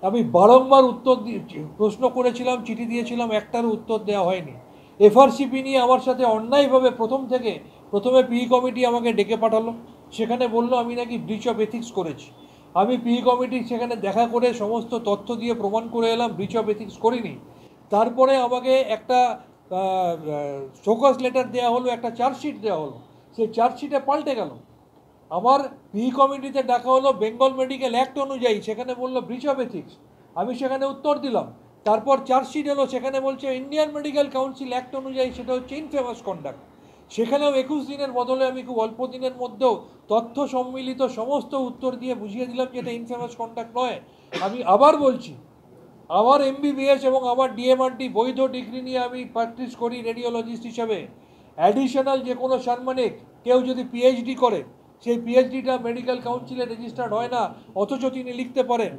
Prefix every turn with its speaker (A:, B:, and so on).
A: আমি বারংবার উত্তর প্রশ্ন করেছিলাম, চিঠি দিয়েছিলাম, একটারও উত্তর দেওয়া হয়নি। এফআরসিপি নিয়ে আমার সাথে অন্যায়ভাবে প্রথমে পিই কমিটি আমাকে ডেকে পাঠালো, সেখানে বললো আমি নাকি ব্রিচ অফ এথিক্স করেছি। আমি পিই কমিটি সেখানে দেখা করে সমস্ত তথ্য দিয়ে প্রমাণ করে এলাম ব্রিচ অফ এথিক্স করিনি। তারপরে আমাকে একটা শোকজ লেটার দেওয়া হলো, একটা চার্জশিট দেওয়া হলো, সেই চার্জশিটে পাল্টে গেল। আমার পিই কমিটিতে ডাকা হলো বেঙ্গল মেডিকেল অ্যাক্ট অনুযায়ী, সেখানে বললো ব্রিচ অফ এথিক্স, আমি সেখানে উত্তর দিলাম। তারপর চার্জশিট এলো, সেখানে বলছে ইন্ডিয়ান মেডিকেল কাউন্সিল অ্যাক্ট অনুযায়ী, সেটা হচ্ছে ইনফেমাস কন্ডাক্ট। সেখানেও 21 দিনের বদলে আমি খুব অল্প দিনের মধ্যেও তথ্য সম্মিলিত সমস্ত উত্তর দিয়ে বুঝিয়ে দিলাম যে এটা ইনফেমাস কন্ডাক্ট নয়। আমি আবার বলছি, আমার এমবিবিএস এবং আমার ডিএমআরটি বৈধ ডিগ্রি নিয়ে আমি প্র্যাকটিস করি রেডিওলজিস্ট হিসাবে। অ্যাডিশনাল যে কোনো সাম্মানিক কেউ যদি পিএইচডি করে, সেই পিএইচডিটা মেডিকেল কাউন্সিলে রেজিস্টার্ড হয় না, অথচ তিনি লিখতে পারেন